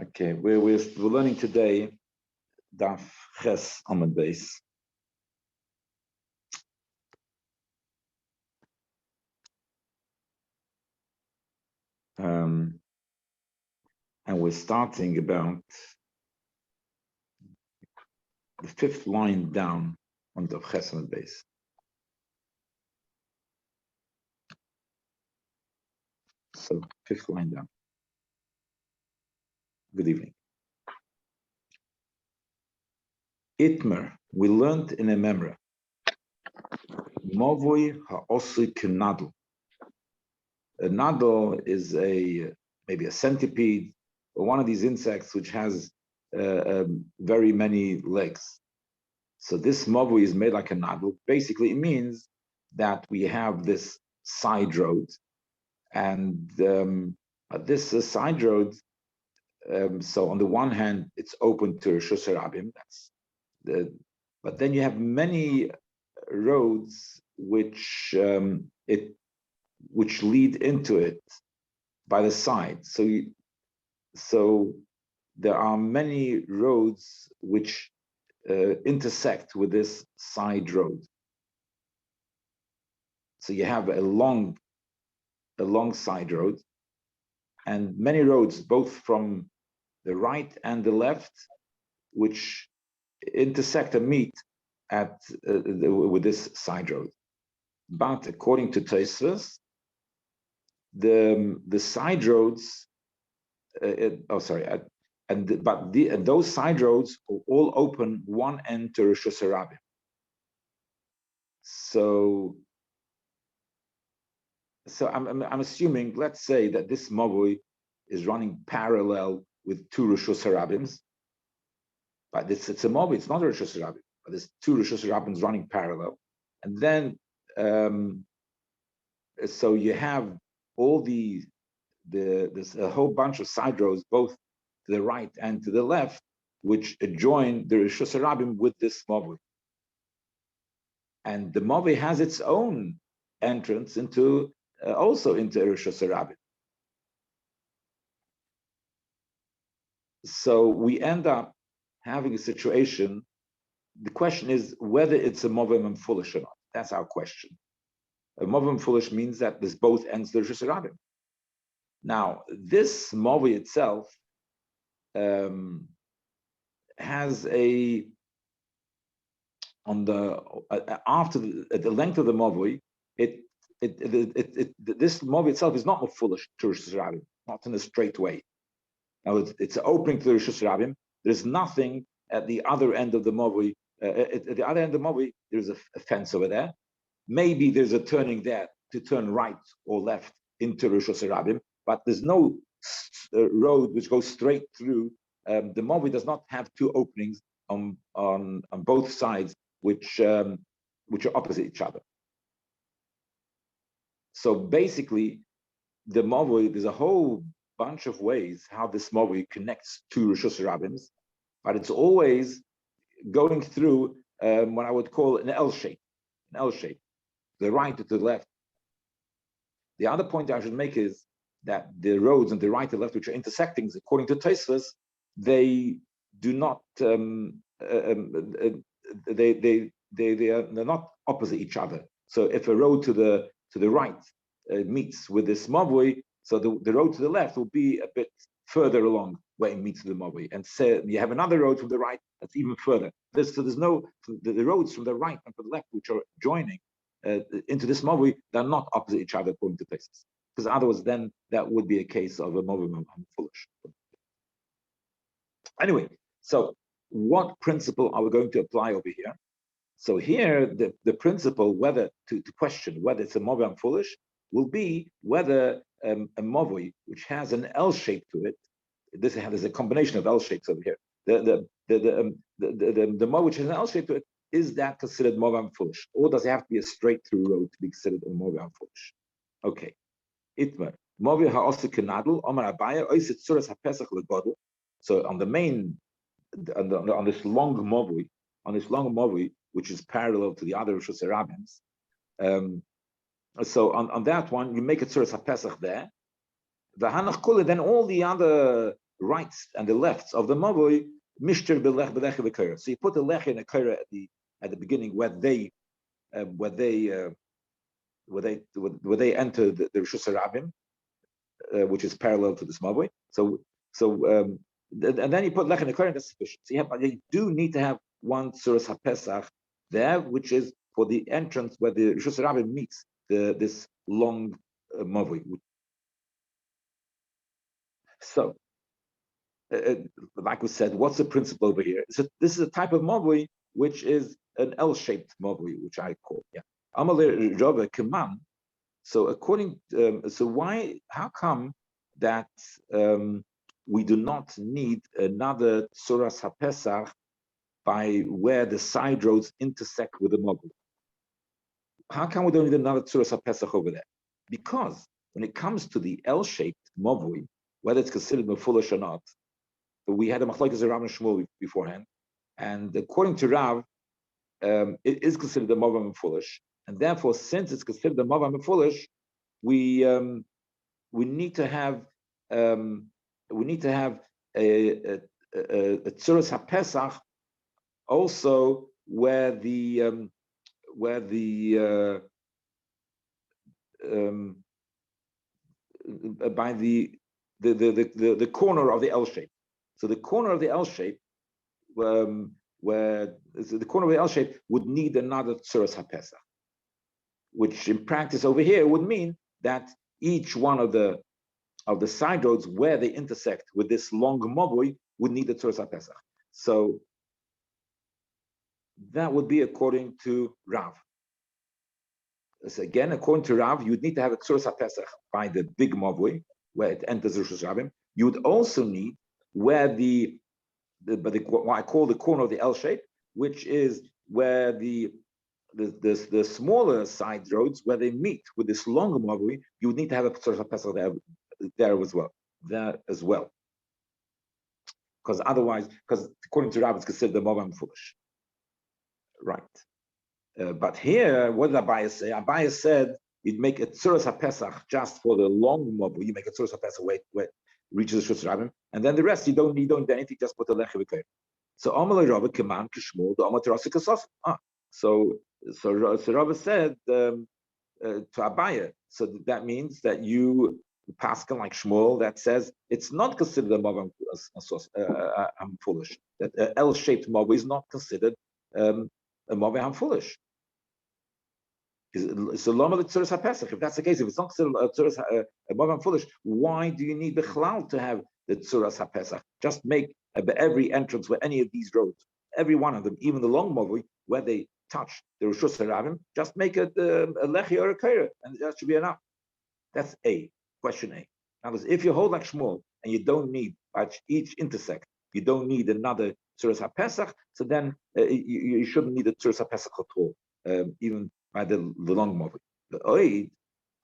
Okay, we're learning today Daf Ches Amud Beis. And we're starting about the fifth line down on Daf Ches Amud Beis. So fifth line down. Good evening. Itmer, we learned in a memra. Movoi ha'osui k'nadl. A nadl is maybe a centipede or one of these insects which has very many legs. So this movoi is made like a nadl. Basically, it means that we have this side road, and this side road. So on the one hand, it's open to Rishus Harabim. But then you have many roads which lead into it by the side. So there are many roads which intersect with this side road. So you have a long side road, and many roads, both from the right and the left, which intersect and meet with this side road. But according to Tosfos, the side roads, and those side roads will all open one end to Rishus Harabim. So I'm assuming, let's say that this movoi is running parallel with two Rishus Harabims, but it's a movoi, it's not a Rishus Harabim, but there's two Rishus Harabims running parallel, and then so you have all there's a whole bunch of side roads, both to the right and to the left, which join the Rishus Harabim with this movoi. And the movoi has its own entrance also into Rishus Harabim. So we end up having a situation. The question is whether it's a movoi foolish or not. That's our question. A movoi foolish means that there's both ends to Rishus Harabim. Now, this movoi itself has at the length of the movoi, this movoi itself is not foolish to Rishus Harabim, not in a straight way. Now it's an opening to the Rishus Harabim. There's nothing at the other end of the movoi. At the other end of the movoi, there's a fence over there. Maybe there's a turning there to turn right or left into Rishus Harabim, but there's no road which goes straight through. The movoi does not have two openings on both sides, which are opposite each other. So basically, the movoi, there's a whole bunch of ways how this movoi connects to Rishus Harabims, but it's always going through what I would call an L shape, the right to the left. The other point I should make is that the roads on the right and left, which are intersecting, according to Tosfos, they do not they're not opposite each other. So if a road to the right meets with this movoi, so the road to the left will be a bit further along where it meets the movoi, and so you have another road from the right that's even further. So there's no the roads from the right and from the left which are joining into this movoi, they're not opposite each other according to Tosfos, because otherwise then that would be a case of a movoi foolish. Anyway, so what principle are we going to apply over here? So here, the principle whether to question whether it's a movoi foolish will be whether a movoi which has an L shape to it. There's a combination of L shapes over here. The movoi which has an L shape to it, is that considered movoi foolish, or does it have to be a straight through road to be considered a movoi foolish? Okay, itmer movoi ha'osik kenadl omar abaya oisit suras hapesach legodl. So on the main, on this long movoi, which is parallel to the other Rishus Harabims, so on that one, you make it Suras HaPesach there. The Hanach Kula, then all the other rights and the lefts of the mavoi, mishter belech belech v'kara. So you put the lech and the kara at the beginning where they enter the Rishus Harabim, which is parallel to this mavoi. And then you put lech and the kara, that's sufficient. So you do need to have one Tzuras HaPesach there, which is for the entrance where the Rishus Harabim meets this long mavoi. So, like we said, what's the principle over here? So this is a type of mavoi which is an L-shaped mavoi, which I call Amalei Rava Keman. So how come that we do not need another Tzuras HaPesach by where the side roads intersect with the mavoi? How come we don't need another Tzuras HaPesach over there? Because when it comes to the L-shaped mavoi, whether it's considered mefulish or not, we had a machlokes of Rav and Shmuel beforehand, and according to Rav, it is considered a mavoi mefulish, and therefore, since it's considered a mavoi mefulish, we need to have a Tzuras HaPesach also where the by the corner of the L shape. So the corner of the L shape, where the corner of the L shape would need another Tzuras HaPesach, which in practice over here would mean that each one of the side roads where they intersect with this long mavoi would need a Tzuras HaPesach. So that would be according to Rav. So again, according to Rav, you'd need to have a Tzuras HaPesach by the big mavoi where it enters Rishus Harabim. You would also need where what I call the corner of the L shape, which is where the smaller side roads where they meet with this longer mavoi, you would need to have a Tzuras HaPesach there as well. Because according to Rabbi, it's considered the mavoi foolish. Right. But here, what did Abai say? Abai said you'd make a Tzuras HaPesach just for the long mavoi. You make a Tzuras HaPesach where it reaches the Rishus Harabim, and then the rest you don't need anything, just put the lech v'kei. So Amalei Rabbi Keman Kishmul the Amat Rasi Kasaf. So Rabbi said to Abaye, so that means that you Pascal like Shmuel that says it's not considered a mavoi foolish. That L-shaped mavoi is not considered a mavoi foolish. So Lama the Tzuras HaPesach. If that's the case, if it's not considered a mavoi foolish, why do you need the Chalal to have the Tzuras HaPesach? Just make every entrance where any of these roads, every one of them, even the long mavoi, where they touch the Rishus Harabim, just make it a lechi or a kaira, and that should be enough. That's question A. Now, if you hold like Shmuel and you don't need by each intersect, you don't need another Tzuras HaPesach, so then you shouldn't need a Tzuras HaPesach at all, even by the long mavoi. The oid,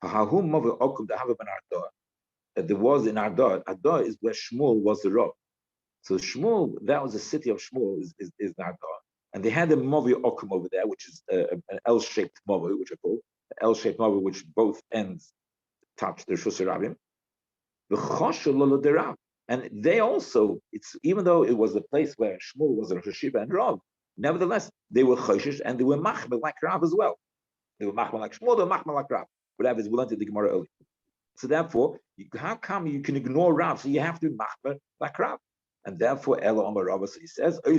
hahum mavoi okum dehava ben Adar. There was in Adar. Adar is where Shmuel was the Rav. So Shmuel, that was the city of Shmuel, is Adar. And they had a mavoi okum over there, which is an L-shaped mavoi, which I call the L-shaped mavoi, which both ends touch the Rishus Harabim. The choshev lo derav, and they also, it's even though it was a place where Shmuel was a Rosh Hashiva and Rav, nevertheless they were choshesh and they were machmel like Rav as well. They were machmel like Shmuel, they were machmel like Rav. Whatever is, we learned in the Gemara earlier. So therefore, how come you can ignore Rav? So you have to be machmel like Rav, and therefore Elo Amar Rav. So he says, so he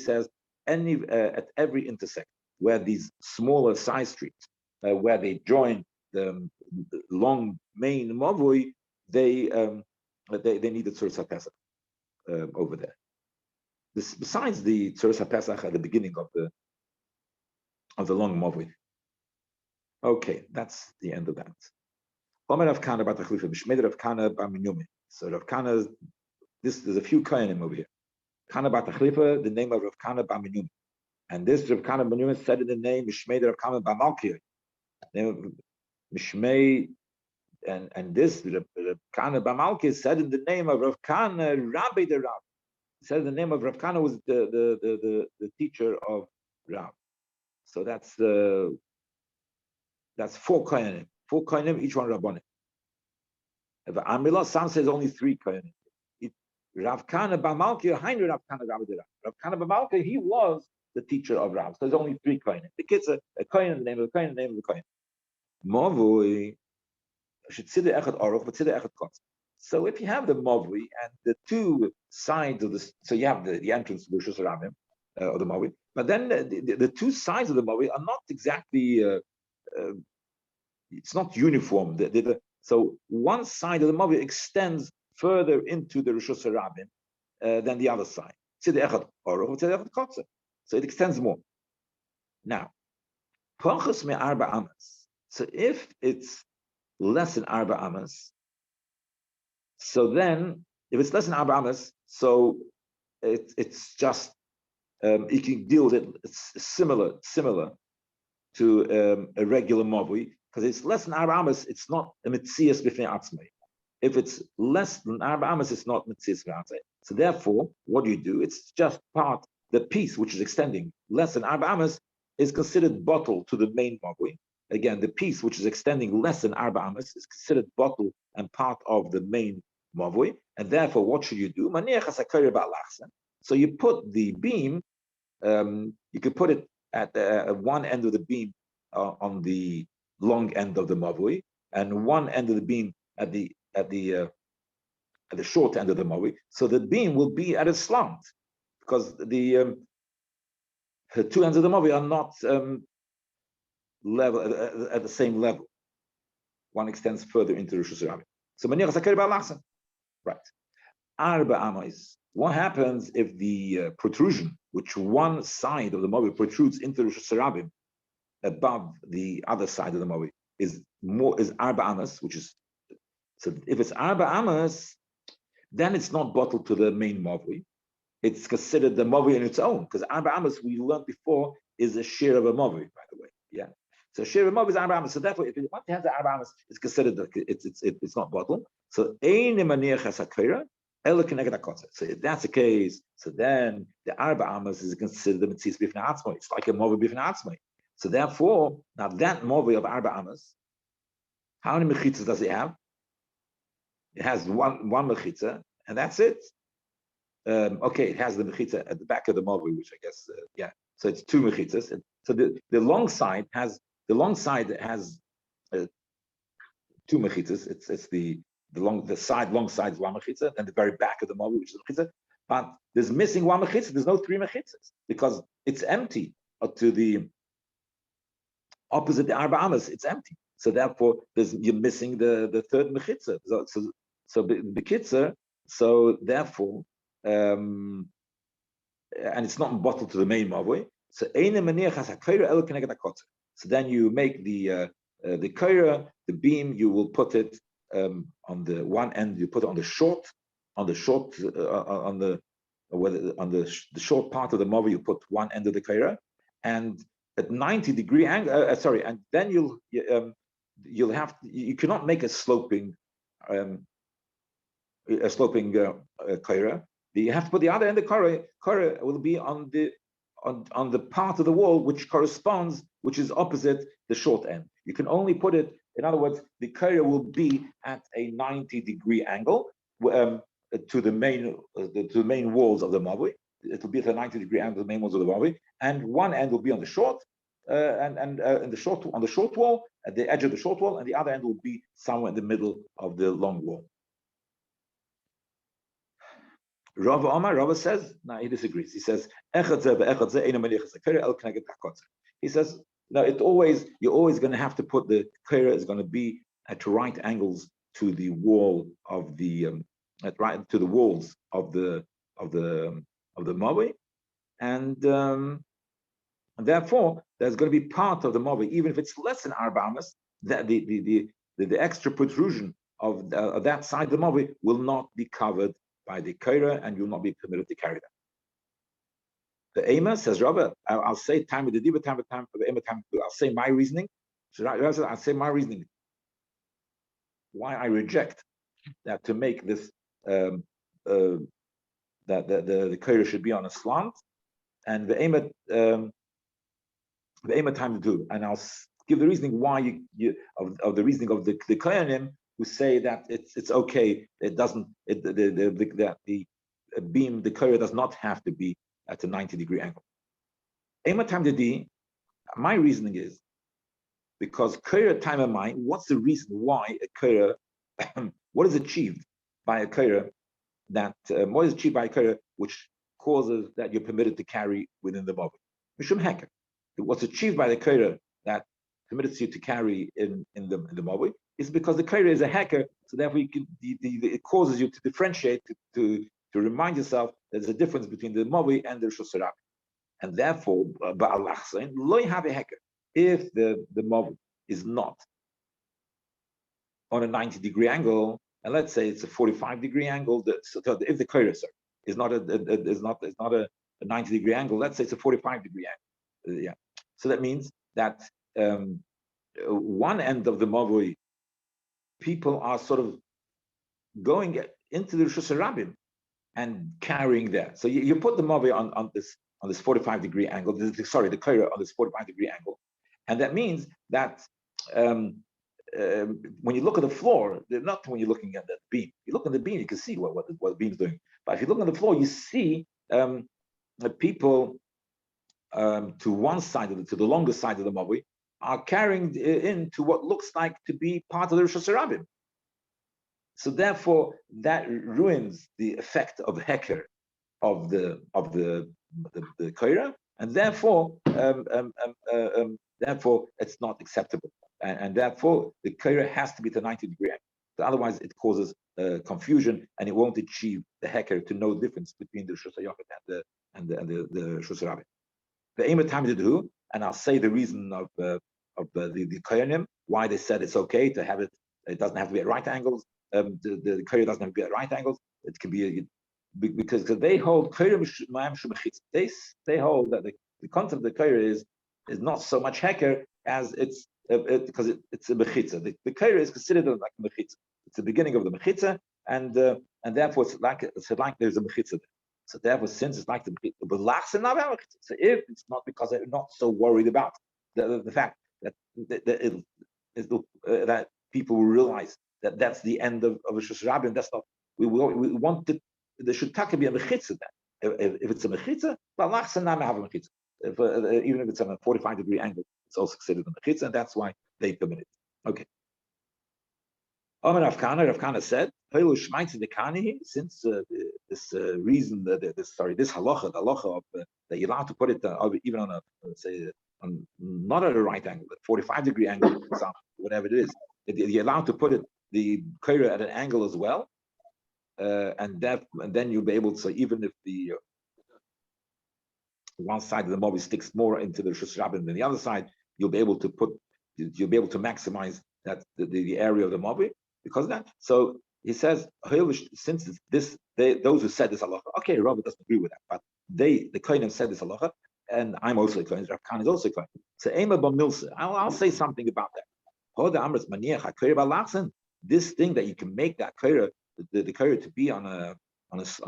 says, at every intersect where these smaller side streets, where they join the long main mavoi, they need the Tzuras HaPesach over there. Besides the Tzuras HaPesach at the beginning of the long mavoi. Okay, that's the end of that. So Rav Kana, there's a few Kohanim over here. Kana Bat Achlifa, the name of Rav Kana Bar Menumin. And this Rav Kana Bar Menumin said in the name Mishmei Rav Kana Bar Malkiah. Mishmei, and this Rav Kana Bar Malkiah said in the name of Rav Kana, Rabbi the Rav. He said the name of Rav Kana was the teacher of Rav. So that's 4 Kohanim. 4 kohanim, each one rabbanim. Amila, some says only 3 kohanim. Rav Kana Bamalka, Hein Rav Kana Rabbi. Rav Kana Bamalka, he was the teacher of Rav. So there's only 3 kohanim. The kids a kohen in the name of the kohen, the name of the kohen. Mavui should sit the echad aruch, but sit the echad kotz. So if you have the mavui and the 2 sides of this, so you have the entrance to the Rishus Rabim or the mavui, but then the 2 sides of the mavui are not exactly. It's not uniform. So one side of the mavui extends further into the Rishus Rabim than the other side. So it extends more. Now, so if it's less than arba amas, so then if it's less than arba amas, so it's just you can deal with it. It's similar to a regular mavui, because it's less than arba amas. It's not a mitzias b'fnei atzmai. If it's less than arba amas, it's not mitzias b'fnei atzmai. So therefore, what do you do? It's just part. The piece which is extending less than arba amas is considered bottle to the main mavui. Again, the piece which is extending less than arba amas is considered bottle and part of the main mavui. And therefore, what should you do? So you put the beam. You could put it at one end of the beam on the long end of the mavui, and one end of the beam at the short end of the mavui. So the beam will be at a slant, because the 2 ends of the mavui are not level at the same level. One extends further into the Rishus Rabbi. So right. Arba amas. What happens if the protrusion, which one side of the mavui protrudes into the Rishus Rabbi above the other side of the mavui, is arba amas, which is, so if it's arba amas, then it's not bottled to the main mavui. It's considered the mavui in its own, because arba amas, we learned before, is a share of a mavui, by the way. Yeah. So share of a mavui is arba amas. So therefore, if it once it has the arba amas, it's considered it's not bottled. So ein maniach hasakira. So if that's the case, so then the arba amas is considered the mitzvah b'fnei atzmai. It's like a mavui b'fnei atzmai. So therefore, now that mavui of arba amas, how many mechitzas does it have? It has one mechitza, and that's it. Okay, it has the mechitza at the back of the mavui, which I guess, yeah. So it's 2 mechitzas. So the long side has 2 mechitzas. It's the long side is 1 mechitza, and the very back of the mavui, which is a mechitza. But there's missing 1 mechitza. There's no 3 mechitzas because it's empty. To the opposite the arba amas, it's empty. So therefore, you're missing the 3rd mechitza. So bekitzer. So therefore, and it's not bottled to the main mavui. So then you make the kaira, the beam. You will put it on the one end. You put it on the short part of the mavui. You put one end of the kaira, and at 90-degree angle. And then you cannot make a sloping kaira. You have to put the other end of the kaira will be on the part of the wall which is opposite the short end. You can only put it, in other words, the kaira will be at a 90-degree angle to the main walls of the mavui. It will be at a 90-degree angle to the main walls of the mavui, and one end will be on the short on the short wall, at the edge of the short wall, and the other end will be somewhere in the middle of the long wall. Rava says, no, he disagrees. He says, he says, no, you're always going to have to put the kaira is going to be at right angles to the wall of the to the walls of the mavui, and therefore there's going to be part of the mavui, even if it's less than arba amas, that the extra protrusion of that side of the mavui will not be covered by the kaira, and you'll not be permitted to carry that. The Ema says, Rabbi, I'll say time with the diva, time with the Ema, time. I'll say my reasoning. I'll say my reasoning. Why I reject that to make this that the kaira should be on a slant, and the Ema time to do. And I'll give the reasoning why of the reasoning of the Kohanim who say that it's okay. It doesn't. The beam, the Korah does not have to be at a 90-degree angle. My reasoning is because Korah time of mind. What's the reason why a Korah? What is achieved by a Korah that what is achieved by a Korah which causes that you're permitted to carry within the Mavoi? Mishum Heker. What's achieved by the Korah that permits you to carry in the Mavoi is because the Korah is a Heker, so therefore it causes you to differentiate to remind yourself there's a difference between the Mavoi and the Rosh Hashanah. And therefore, Ba'alachzain, lo have a Heker. If the Mavoi is not on a 90-degree angle, and let's say it's a 45-degree angle, if the Korah is not a 90-degree angle, let's say it's a 45-degree angle. Yeah. So that means that one end of the Mavoi, people are sort of going into the Rosh Hashanah and carrying there. So you put the Mavoi on this 45-degree angle. The Korah on this 45-degree angle, and that means that when you look at the floor, not when you're looking at the beam. You look at the beam, you can see what the beam is doing. But if you look at the floor, you see people to one side to the longer side of the Mavoi are carrying into what looks like to be part of the Rosh Hashanah. So therefore, that ruins the effect of Heker of the Korah, and therefore it's not acceptable, and therefore the Korah has to be to 90-degree angle. So otherwise, it causes confusion, and it won't achieve the Heker to know the difference between the Rosh Hashanah and the Rosh Hashanah. The aim of time to do, and I'll say the reason of the Kohanim why they said it's okay to have it. It doesn't have to be at right angles. The Korah doesn't have to be at right angles. It can be because they hold Korah they hold that the concept of the Korah is not so much Heker as it's because it's a mechitza. The Korah is considered like a mechitza. It's the beginning of the mechitza, and therefore it's like there's a mechitza there. So therefore, since it's like the mechitza, so if it's not because they're not so worried about the fact that that people will realize that that's the end of Rosh Hashanah, that's not. We want there should be a mechitza then. If it's a mechitza, have a mechitza. Even if it's on a 45-degree angle, it's also considered a mechitza, and that's why they permit it. Okay. Rav Kana said, since this reason, this halacha, the halacha of that you're allowed to put it even on not at a right angle, at 45-degree angle, for example, whatever it is, you're allowed to put it the Korah at an angle as well, and then you'll be able to. So even if the one side of the Mavoi sticks more into the Rosh Hashanah than the other side, you'll be able to maximize that the area of the Mavoi because of that. So he says, since those who said this halacha, okay, Rabbi doesn't agree with that, but the Kohanim said this halacha, and I'm also a Kohen. Rav Khan is also a Kohen. So I'll say something about that. This thing that you can make that Korah, the Korah to be on a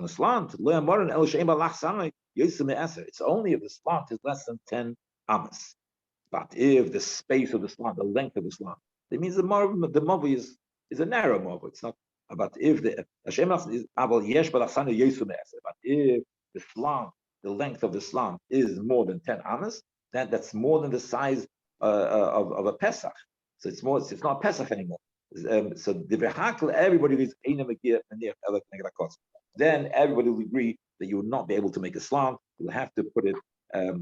slant. It's only if the slant is less than 10 amas. But if the space of the slant, the length of the slant, that means the Mavoi is a narrow Mavoi. It's not. But if the the slant, the length of the slant is more than 10 amas, that's more than the size of a Pesach. So it's not Pesach anymore. So the Vehakel, everybody is then everybody will agree that you will not be able to make a slant. You'll have to put it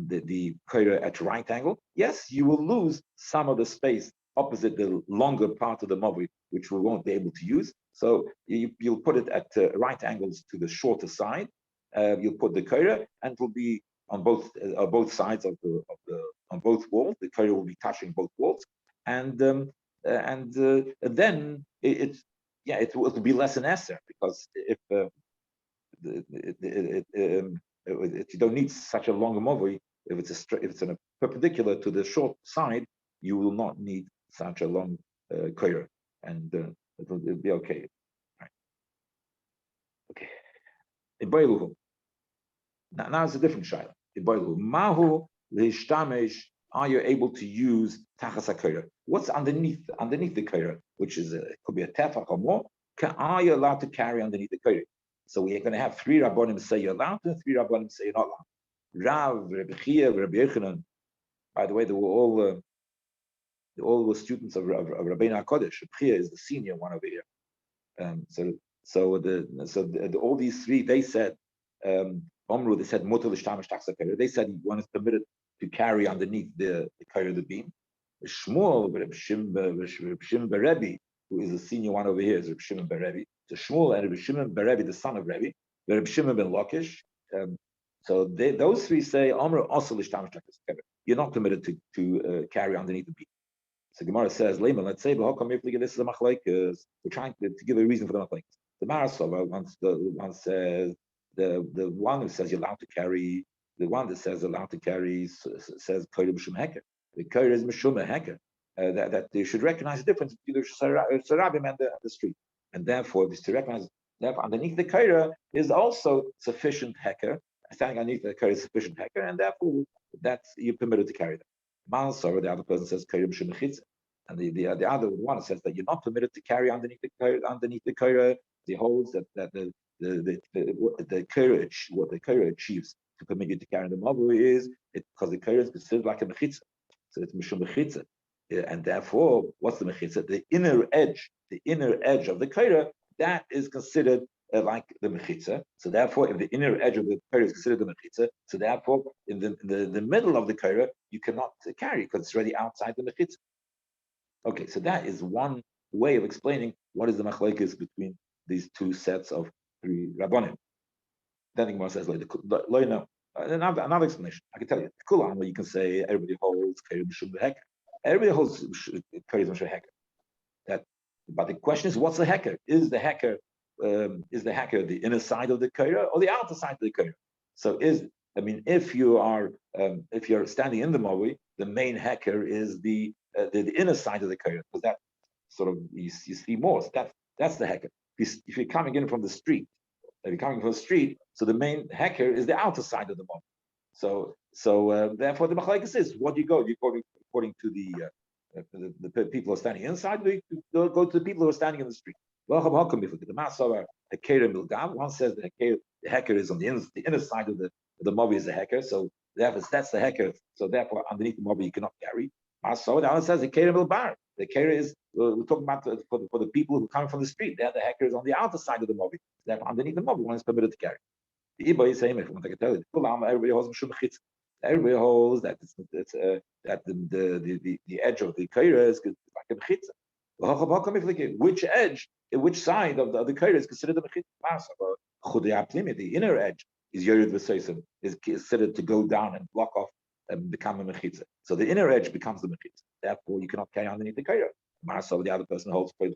the Korah at right angle. Yes, you will lose some of the space opposite the longer part of the Mavoi, which we won't be able to use. So you'll put it at right angles to the shorter side. You'll put the Korah, and it will be on both sides of on both walls. The Korah will be touching both walls, and then it will be less an Eser because if you don't need such a long Mavoi, if it's in a perpendicular to the short side, you will not need such a long Korah, and it'll be okay. Right. Okay. Now it's a different shaila. Mahu leishtamesh are you able to use tachas hakayra? What's underneath the kayra, which is could be a tefach or more? Are you allowed to carry underneath the kayra? So we're going to have 3 rabbanim say you're allowed to, and 3 rabbanim say you're not allowed. Rav, Rabbi Chia, Rabbi Yochanan. By the way, they all were students of Rabbeinu HaKodesh. Rabbi Chia is the senior one over here. All these 3, they said, Omru, they said mutar l'shtamish tachas hakayra. They said one is permitted to carry underneath the kayra, the beam. Shmuel, Reb Shimon bar Rebbe, who is the senior one over here, is Reb Shimon bar Rebbe. So Shmuel and Reb Shimon bar Rebbe, the son of Rebbe, Reb Shimon ben Lakish. Those 3 say, Omru also l'shtamish tachas hakayra. You're not permitted to carry underneath the beam. So Gemara says, Lema, let's say, this is a machlekes. We're trying to give a reason for the machlekes. The Marasova one says, the one who says you're allowed to carry, the one that says allowed to carry says Koyre B'Shum Heker. The Koyre is B'Shum Heker. That they should recognize the difference between the Sarabim and the street. And therefore, this to recognize, therefore, underneath the Koyre is also sufficient Heker. Standing underneath the Koyre is sufficient Heker, and therefore, that's you're permitted to carry that. Malsor, the other person says Koyre B'Shum Mechitza. And the other one says that you're not permitted to carry underneath the Koyre. He holds that the courage, what the Koyre achieves to permit you to carry the mavu is because the Koyre is considered like a mechitza, so it's mishum mechitza, and therefore, what's the mechitza? The inner edge of the Koyre, that is considered like the mechitza. So therefore, if the inner edge of the Koyre is considered the mechitza, so therefore, in the middle of the Koyre, you cannot carry because it's already outside the mechitza. Okay, so that is one way of explaining what is the machlekes between these 2 sets of 3 rabbanim. Then the Gemara says, another explanation. I can tell you, Kulam, you can say everybody holds Koyre B'Shum Heker. Everybody holds Koyre B'Shum Heker. But the question is, what's the Heker? Is the Heker the inner side of the Koyre or the outer side of the Koyre? So if you're standing in the Mavi, the main Heker is the inner side of the Koyre, because that sort of you see more. So that's the Heker. If you're coming in from the street, so the main Heker is the outer side of the Mavi. So therefore the machlekes is, what do you go? You go according to the people who are standing inside, or you go to the people who are standing in the street. The Masavar Heker Milgav. One says the Heker is on the inner side of the Mavi is the Heker. So therefore that's the Heker. So therefore underneath the Mavi you cannot carry. So the other says the Heker Milbar. The Heker is we're talking about for the people who come from the street. There the Heker is on the outer side of the Mavi. Therefore underneath the Mavi one is permitted to carry. The Iba is saying, if I can tell you, everybody holds Mishum Chitz. Everybody holds that that the edge of the Koyre is like a mechitza. Which side of the Koyre is considered a mechitza? The inner edge is Yerid V'Seisim, is considered to go down and block off and become a mechitza. So the inner edge becomes the mechitza. Therefore, you cannot carry underneath the Koyre. So the other person holds but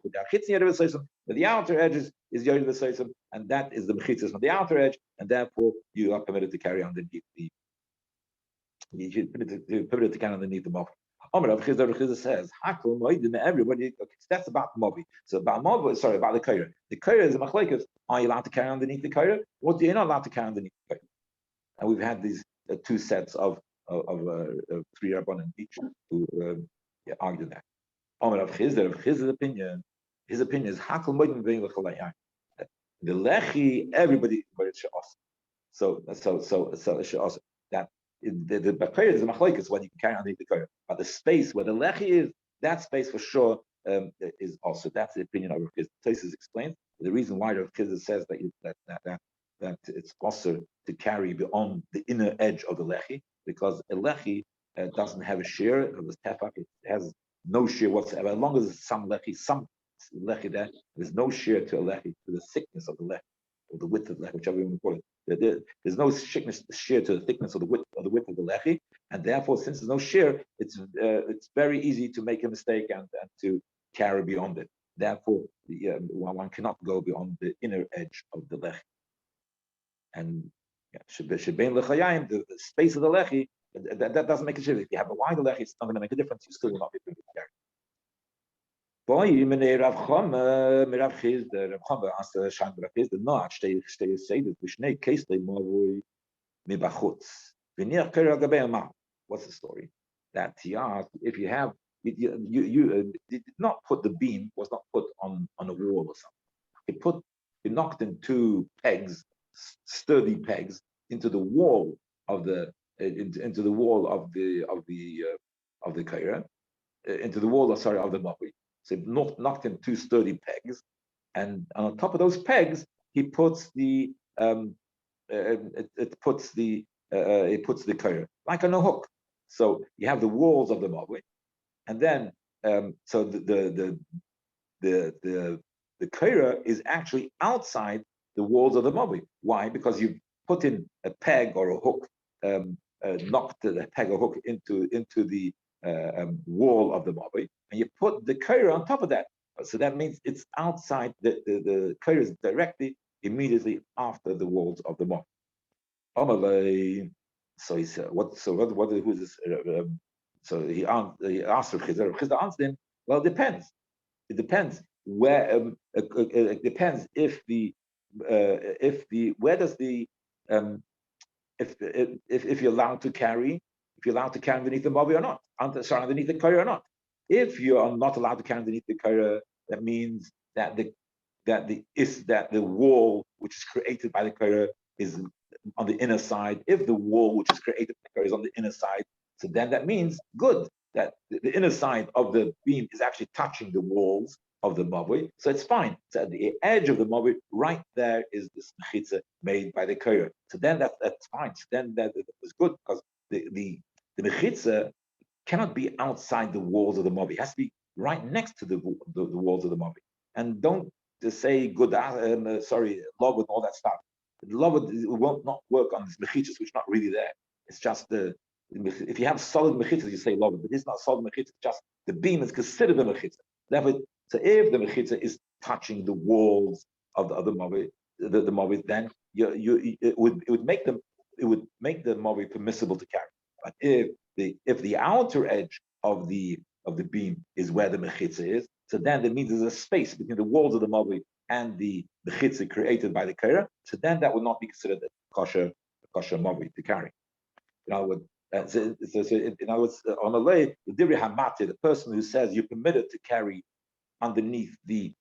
the outer edge is Yerid V'Seisim, and that is the mechitzas on the outer edge, and therefore you are permitted to carry underneath permitted to carry underneath the Mavi. Rav Chizda says, everybody, okay, that's about Mavi. So about the Koyre. The Koyre is a machlekes. Are you allowed to carry underneath the Koyre? Or are you not allowed to carry underneath the Koyre? And we've had these 2 sets of 3 rabbanim each who argue that. Rav Chizda's opinion, his opinion is hakol moedim vein l'chalayim. The lechi, everybody so that the Koyre is a machlekes when you can carry underneath the Koyre, but the space where the lechi is, that space for sure is also, that's the opinion of Rav Chizda. Tosfos explains the reason why Rav Chizda says that it's also to carry beyond the inner edge of the lechi, because a lechi doesn't have a shear of the tefach. It has no shear whatsoever. As long as there's some lechi there, there's no shear to a lechi, to the thickness of the lechi, or the width of the lechi, whichever you want to call it. There's no shear to the thickness or the width of the lechi, and therefore, since there's no shear, it's very easy to make a mistake and to carry beyond it. Therefore, one cannot go beyond the inner edge of the lechi. And the space of the lechi, that doesn't make a difference. If you have a wider lechi, it's not going to make a difference. You still will not be able to carry. Rav Chizda asked the Shan Rav Chizda, no, stay say that Vishnei Keslei Mavui Mibachutz. V'niach Koyre Gabei Amar. What's the story? that if you have did not put the beam was not put on a wall or something. He knocked in two pegs, sturdy pegs, into the wall of the into the wall of the kaira, into the wall, sorry, of the mabui. So he knocked in two sturdy pegs, and on top of those pegs, he puts the it puts the kaira like on a hook. So you have the walls of the mabui, and then so the kaira is actually outside the walls of the mabui. Why? Because you put in a peg or a hook, knocked the peg or hook into the wall of the mabui, and you put the kaira on top of that. So that means it's outside the kaira is directly immediately after the walls of the mabui. So he said, who is this? So he asked Chizar. Chizar answered him, well, it depends. It depends where. It depends if where does the if you're allowed to carry underneath the mavi or not, underneath the kaira or not. If you are not allowed to carry underneath the kaira, that means that the wall which is created by the kaira is on the inner side. If the wall which is created by the kaira is on the inner side, so then that means good that the inner side of the beam is actually touching the walls of the mavui, so it's fine. So at the edge of the mavui, right there is this mechitza made by the kaira. So then that's fine. So then that was good because the mechitza cannot be outside the walls of the mavui. It has to be right next to the walls of the mavui. And don't just say good, sorry, love and all that stuff. Love will not work on this mechitzas, which is not really there. It's just if you have solid mechitzas, you say love, but it's not solid mechitzas. Just the beam is considered a mechitza. Therefore, so if the mechitza is touching the walls of the mavi, the mavi, then it would make the mavi permissible to carry. But if the outer edge of the beam is where the mechitza is, so then that means there's a space between the walls of the mavi and the mechitza created by the kaira. So then that would not be considered a kosher mavi to carry. In other words, on the lay, the dibri hamati, the person who says you're permitted to carry underneath the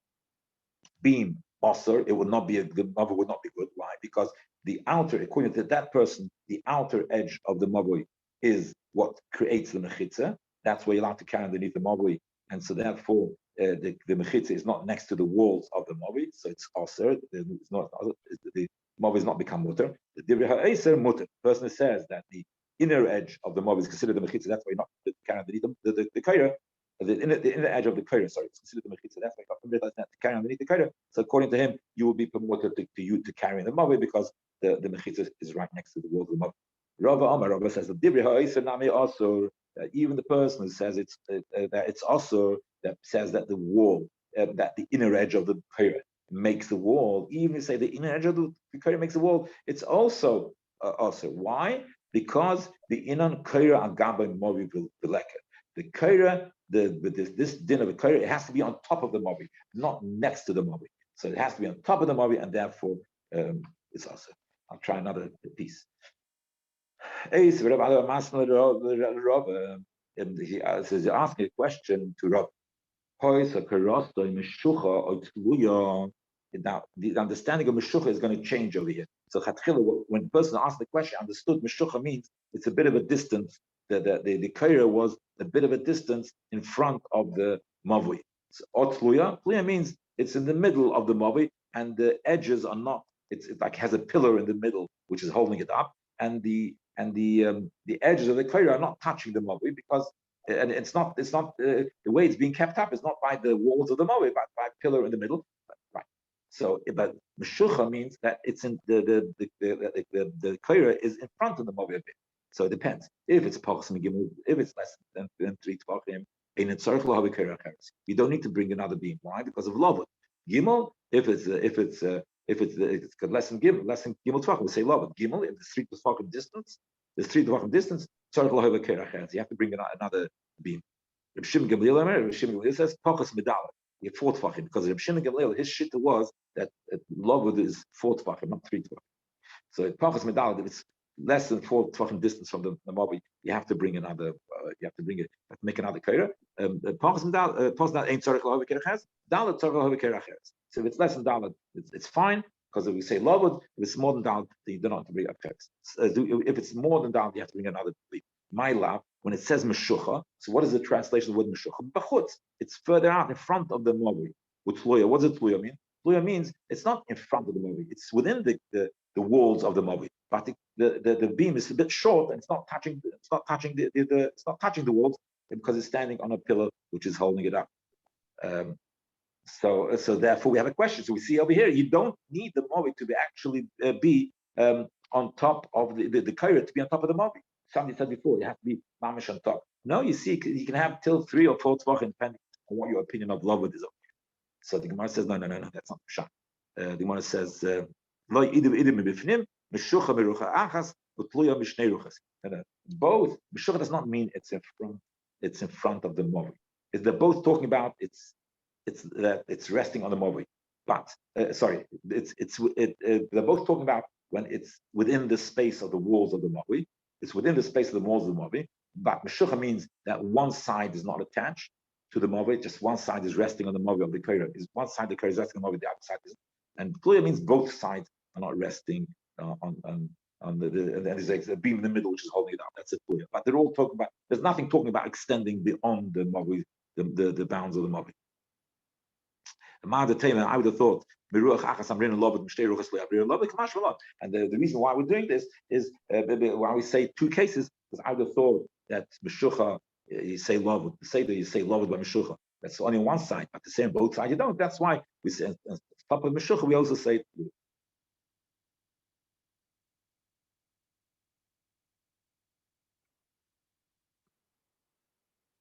beam also, it would not be the mavoi would not be good. Why? Because the outer, according to that person, the outer edge of the mavoi is what creates the mechitza. That's where you're allowed to carry underneath the mavoi, and so therefore the mechitza is not next to the walls of the mavoi, so it's also it's not the mavoi is not become mutter. The divrei ha'eser mutter. The person who says that the inner edge of the mavoi is considered the mechitza. That's why you're not carry underneath the kaira. The inner edge of the kaira, sorry, it's considered the mechitza. That's why you're not to carry underneath the kaira. So according to him, you will be promoted to carry in the mavoi because the mechitza is right next to the walls of the mavoi. Rabbi says the divrei ha'eser nami also. Even the person who says that it's also that says that the wall, that the inner edge of the kaira makes the wall. Even if you say the inner edge of the kaira makes the wall, it's also why? Because the inner kaira agaba mavi v'leket. The kaira, this din of the kaira, it has to be on top of the mavi, not next to the mavi. So it has to be on top of the mavi, and therefore it's also. I'll try another piece. He says you're asking a question to Rabbi. Now, the understanding of Meshucha is going to change over here. So when the person asked the question, understood Meshucha means it's a bit of a distance. The kaira was a bit of a distance in front of the mavui. So Tluya means it's in the middle of the mavui, and the edges are not. It like has a pillar in the middle which is holding it up, and the edges of the kaira are not touching the mavui because, and it's not the way it's being kept up is not by the walls of the mavui, but by a pillar in the middle. Right. So, but meshucha means that it's in the kaira is in front of the mavui a bit. So it depends. If it's pachas gimel, if it's less than 3 tvachim, you don't need to bring another beam. Why? Because of lavud. Gimel, if it's less than gimel tvachim, we say lavud. Gimel, if it's 3 tvachim distance, there's 3 tvachim distance. You have to bring another beam. Reb Shimon Gamliel says pachas medala. You have 4 tvachim because Reb Shimon Gamliel his shitta was that lavud is 4 tvachim, not 3 tvachim. So pachas medala, if it's less than 4 tvachim distance from the Mavi, you have to bring another. You have to make another kaira. So if it's less than dalet, it's fine, because if we say lavud, if it's more than dalet, then you don't have to bring a text. If it's more than dalet, you have to bring another leaf. My love, when it says meshucha, so what is the translation of the word meshucha? Bachutz. It's further out in front of the Mavi. What does tluya mean? Tluya means it's not in front of the Mavi. It's within the walls of the Mavi. But the beam is a bit short, and it's not touching the walls, because it's standing on a pillar which is holding it up. So therefore we have a question. So we see over here, you don't need the Mavi to be on top of the kaira, to be on top of the Mavi. Somebody said before, you have to be mamish on top. No, you see, you can have till 3 or 4 tvachim, depending on what your opinion of lavud is. So the Gemara says, no, that's not pshat. The Gemara says, both meshucha does not mean it's in front of the Mavi. They're both talking about it's resting on the Mavi. But they're both talking about when it's within the space of the walls of the Mavi. It's within the space of the walls of the Mavi. But meshucha means that one side is not attached to the Mavi, just one side is resting on the Mavi of the Kaira. Is one side the Kaira is resting on the Mavi, the other side isn't. And Tluya means both sides are not resting on the there's a beam in the middle which is holding it up. That's a Tluya. But they're all talking about, there's nothing talking about extending beyond the Mavi, the bounds of the Mavi. I would have thought, and the reason why we're doing this is why we say 2 cases, because I would have thought that meshucha, you say lavud, you say lavud by meshucha. That's only on one side, but to say on both sides you don't. That's why we say on top of meshucha we also say